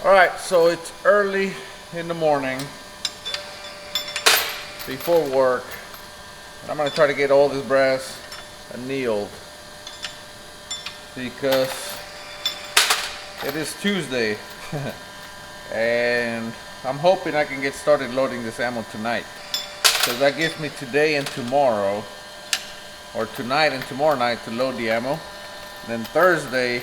Alright, so it's early in the morning before work, and I'm going to try to get all this brass annealed because it is Tuesday and I'm hoping I can get started loading this ammo tonight, because that gives me today and tomorrow, or tonight and tomorrow night, to load the ammo. Then Thursday,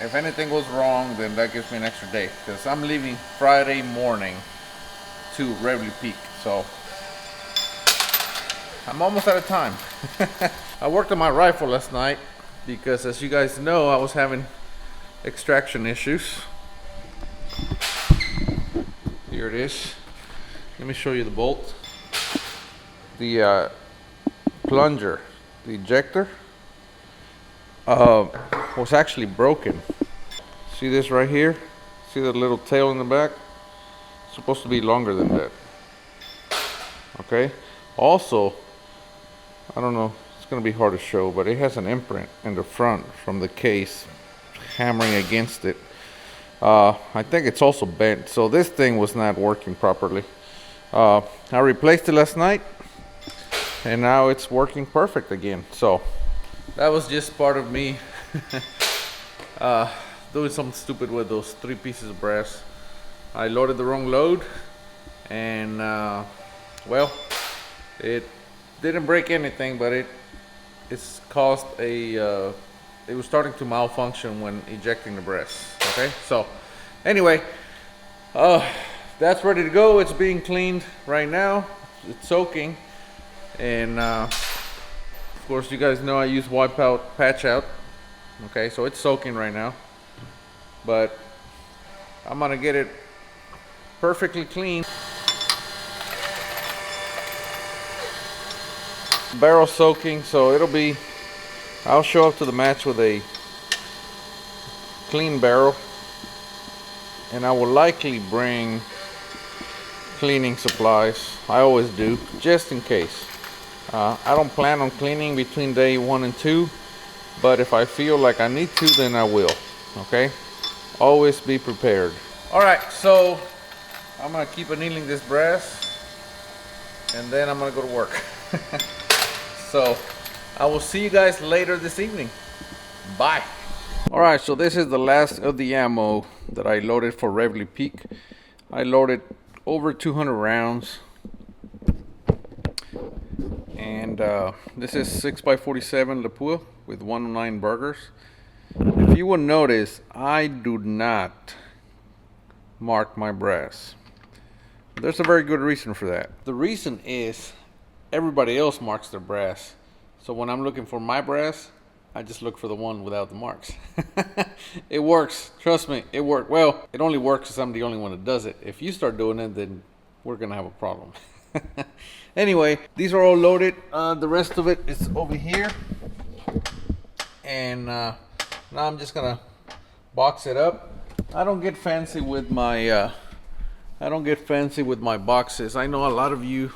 if anything goes wrong, then that gives me an extra day, because I'm leaving Friday morning to Reveille Peak, so I'm almost out of time. I worked on my rifle last night because, as you guys know, I was having extraction issues. Here it is. Let me show you the bolt. The plunger, the ejector, was actually broken. See this right here? See the little tail in the back? It's supposed to be longer than that. Okay. Also, I don't know, it's gonna be hard to show, but it has an imprint in the front from the case hammering against it. I think it's also bent, so this thing was not working properly. I replaced it last night, and now it's working perfect again. So that was just part of me doing something stupid with those 3 pieces of brass. I loaded the wrong load, and well, it didn't break anything, but it's caused a it was starting to malfunction when ejecting the brass. Okay, so anyway, that's ready to go. It's being cleaned right now. It's soaking, and of course, you guys know I use wipeout patch out. Okay, so it's soaking right now, but I'm gonna get it perfectly clean. Barrel soaking, so I'll show up to the match with a clean barrel, and I will likely bring cleaning supplies. I always do, just in case. I don't plan on cleaning between day 1 and 2, but if I feel like I need to, then I will. Okay, always be prepared. All right, so I'm gonna keep annealing this brass, and then I'm gonna go to work. So I will see you guys later this evening. Bye. All right, so this is the last of the ammo that I loaded for Reveille Peak. I loaded over 200 rounds, and this is 6x47 Lapua with 109 burgers. If you will notice, I do not mark my brass. There's a very good reason for that. The reason is everybody else marks their brass, so when I'm looking for my brass, I just look for the one without the marks. It works, trust me, it worked. Well, it only works because I'm the only one that does it. If you start doing it, then we're gonna have a problem. Anyway, these are all loaded. The rest of it is over here, and now I'm just gonna box it up. I don't get fancy with my boxes. I know a lot of you,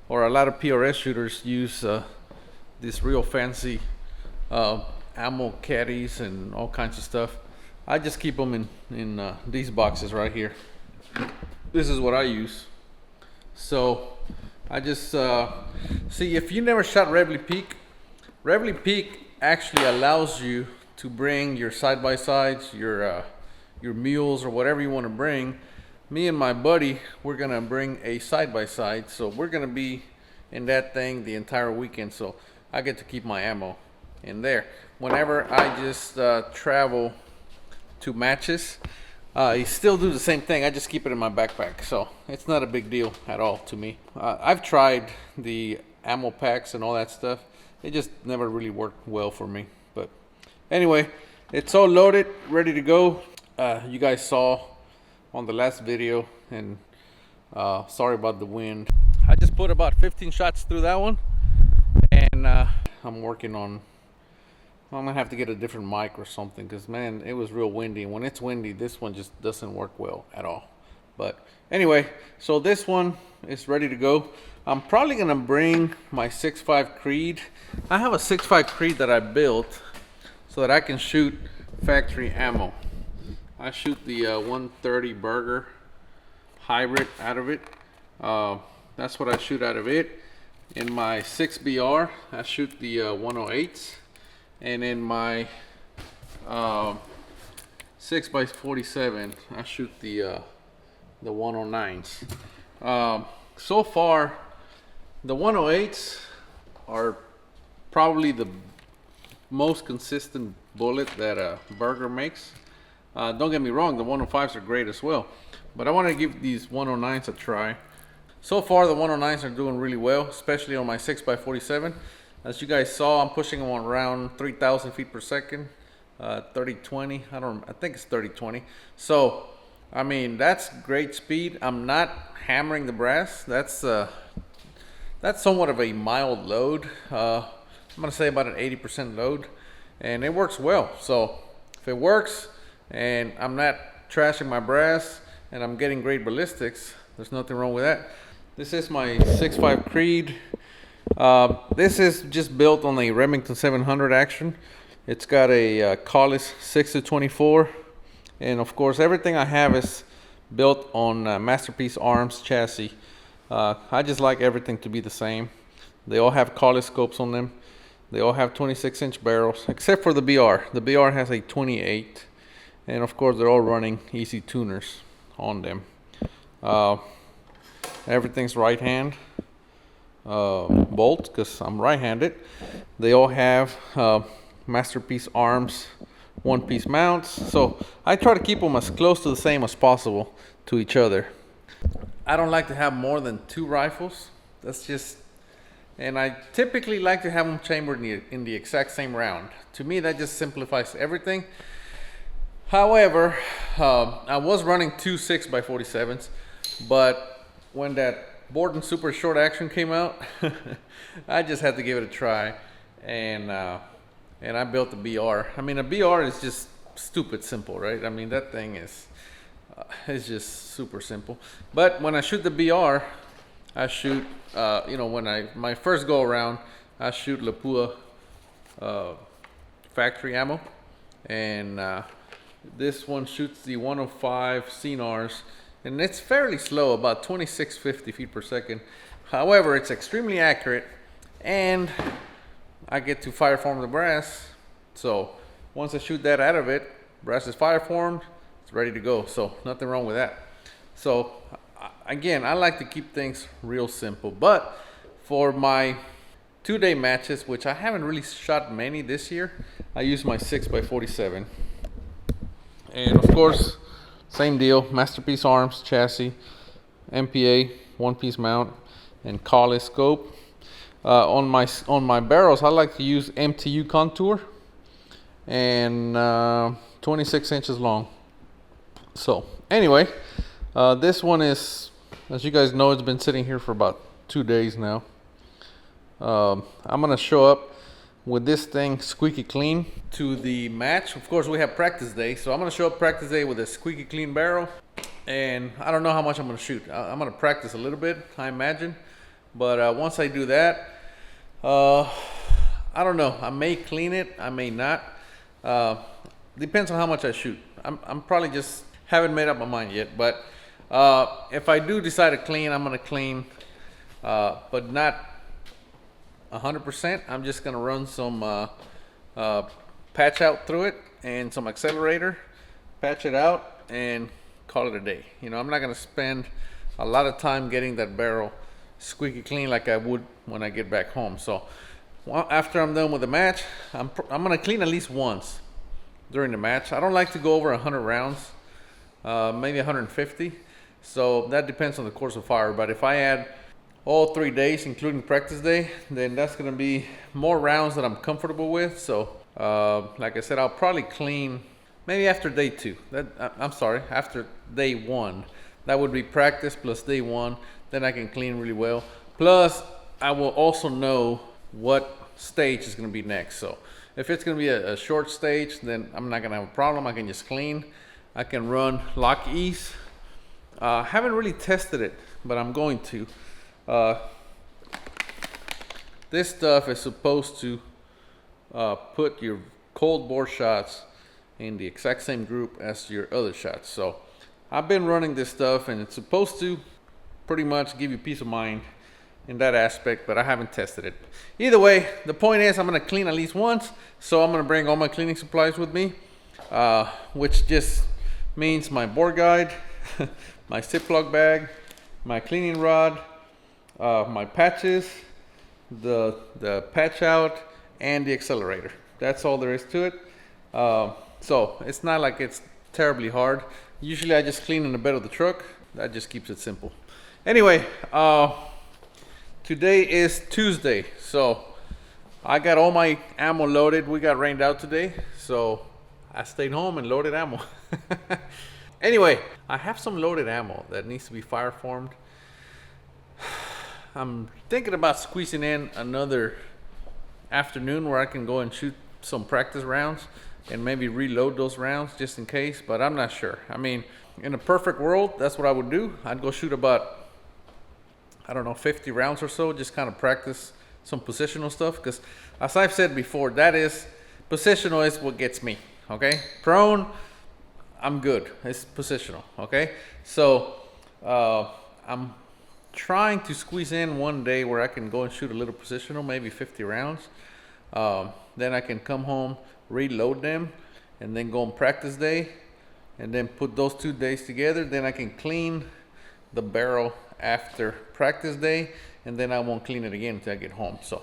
or a lot of PRS shooters, use this real fancy ammo caddies and all kinds of stuff. I just keep them in these boxes right here. This is what I use. So I just see, if you never shot Reveille Peak actually allows you to bring your side-by-sides, your mules, or whatever you want to bring. Me and my buddy, we're gonna bring a side-by-side, so we're gonna be in that thing the entire weekend, so I get to keep my ammo in there. Whenever I just travel to matches, I still do the same thing. I just keep it in my backpack, so it's not a big deal at all to me. I've tried the ammo packs and all that stuff. It just never really worked well for me. But anyway, it's all loaded, ready to go. You guys saw on the last video, and sorry about the wind. I just put about 15 shots through that one, and I'm working on, I'm gonna have to get a different mic or something, because man, it was real windy, and when it's windy, this one just doesn't work well at all. But anyway, so this one is ready to go. I'm probably gonna bring my 6.5 Creed. I have a 6.5 Creed that I built so that I can shoot factory ammo. I shoot the 130 Burger hybrid out of it. That's what I shoot out of it. In my 6BR, I shoot the 108s, and in my 6x47, I shoot the 109s. So far, the 108s are probably the most consistent bullet that a Burger makes. Don't get me wrong, the 105s are great as well, but I want to give these 109s a try. So far, the 109s are doing really well, especially on my 6x47. As you guys saw, I'm pushing them on around 3,000 feet per second, 30-20. I think it's 30-20. So, I mean, that's great speed. I'm not hammering the brass. That's somewhat of a mild load. I'm gonna say about an 80% load, and it works well. So, if it works, and I'm not trashing my brass, and I'm getting great ballistics, there's nothing wrong with that. This is my 6.5 Creed. This is just built on a Remington 700 action. It's got a Collis 6-24, and of course everything I have is built on Masterpiece Arms chassis. I just like everything to be the same. They all have Collis scopes on them. They all have 26-inch barrels, except for the BR. The BR has a 28, and of course they're all running easy tuners on them. Everything's right hand bolt, because I'm right-handed. They all have Masterpiece Arms one-piece mounts, so I try to keep them as close to the same as possible to each other. I don't like to have more than 2 rifles. That's just, and I typically like to have them chambered in the exact same round. To me, that just simplifies everything. However, I was running 2 6x47s, but when that Borden Super Short Action came out, I just had to give it a try, and I built the BR. I mean, a BR is just stupid simple, right? I mean, that thing is it's just super simple. But when I shoot the BR, I shoot, my first go around, I shoot Lapua factory ammo, and this one shoots the 105 CNRs, and it's fairly slow, about 2650 feet per second. However, it's extremely accurate, and I get to fire form the brass. So once I shoot that out of it, brass is fire formed, it's ready to go. So nothing wrong with that. So again, I like to keep things real simple. But for my 2-day matches, which I haven't really shot many this year, I use my 6x47. And of course, same deal, Masterpiece Arms chassis, MPA one-piece mount, and Collis scope. On my barrels, I like to use MTU contour, and 26 inches long. So anyway, this one is, as you guys know, it's been sitting here for about 2 days now. I'm gonna show up with this thing squeaky clean to the match. Of course, we have practice day, so I'm gonna show up practice day with a squeaky clean barrel, and I don't know how much I'm gonna shoot. I'm gonna practice a little bit, I imagine, but once I do that, I don't know, I may clean it, I may not. Depends on how much I shoot. I'm probably just haven't made up my mind yet, but if I do decide to clean, I'm gonna clean, but not 100%. I'm just gonna run some patch out through it and some accelerator, patch it out, and call it a day. You know, I'm not gonna spend a lot of time getting that barrel squeaky clean like I would when I get back home. So after I'm done with the match, I'm gonna clean at least once during the match. I don't like to go over 100 rounds, maybe 150. So that depends on the course of fire. But if I add all 3 days, including practice day, then that's gonna be more rounds that I'm comfortable with. So like I said, I'll probably clean maybe after day 2. After day 1. That would be practice plus day 1. Then I can clean really well. Plus, I will also know what stage is gonna be next. So if it's gonna be a short stage, then I'm not gonna have a problem. I can just clean. I can run lock ease. Haven't really tested it, but I'm going to. This stuff is supposed to put your cold bore shots in the exact same group as your other shots. So I've been running this stuff, and it's supposed to pretty much give you peace of mind in that aspect, but I haven't tested it. Either way, the point is I'm gonna clean at least once, so I'm gonna bring all my cleaning supplies with me, which just means my bore guide, my Ziploc bag, my cleaning rod, my patches, the patch out, and the accelerator. That's all there is to it. So it's not like it's terribly hard. Usually I just clean in the bed of the truck. That just keeps it simple. Anyway, today is Tuesday, so I got all my ammo loaded. We got rained out today, so I stayed home and loaded ammo. Anyway, I have some loaded ammo that needs to be fire formed. I'm thinking about squeezing in another afternoon where I can go and shoot some practice rounds and maybe reload those rounds just in case, but I'm not sure. I mean, in a perfect world, that's what I would do. I'd go shoot about, I don't know, 50 rounds or so, just kind of practice some positional stuff, because as I've said before, positional is what gets me, okay? Prone, I'm good. It's positional, okay? So I'm trying to squeeze in one day where I can go and shoot a little positional, maybe 50 rounds. Then I can come home, reload them, and then go on practice day, and then put those 2 days together. Then I can clean the barrel after practice day, and then I won't clean it again until I get home. So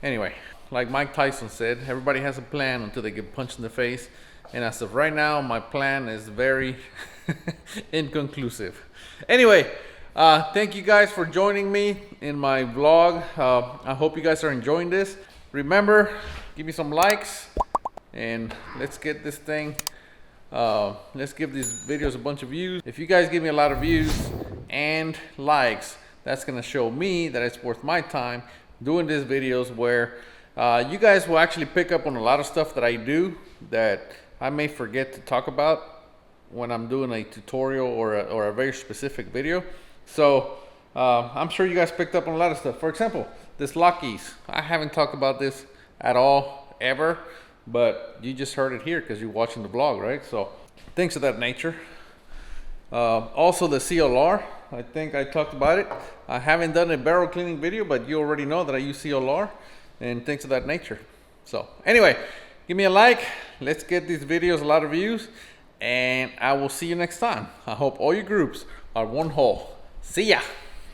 anyway, like Mike Tyson said, everybody has a plan until they get punched in the face. And as of right now, my plan is very inconclusive. Anyway, thank you guys for joining me in my vlog. I hope you guys are enjoying this. Remember, give me some likes, and let's get this thing, let's give these videos a bunch of views. If you guys give me a lot of views and likes, that's gonna show me that it's worth my time doing these videos, where you guys will actually pick up on a lot of stuff that I do that I may forget to talk about when I'm doing a tutorial or a very specific video. So I'm sure you guys picked up on a lot of stuff. For example, this lock keys. I haven't talked about this at all, ever, but you just heard it here because you're watching the vlog, right? So things of that nature. Also the CLR, I think I talked about it. I haven't done a barrel cleaning video, but you already know that I use CLR and things of that nature. So anyway, give me a like. Let's get these videos a lot of views, and I will see you next time. I hope all your groups are one whole. See ya.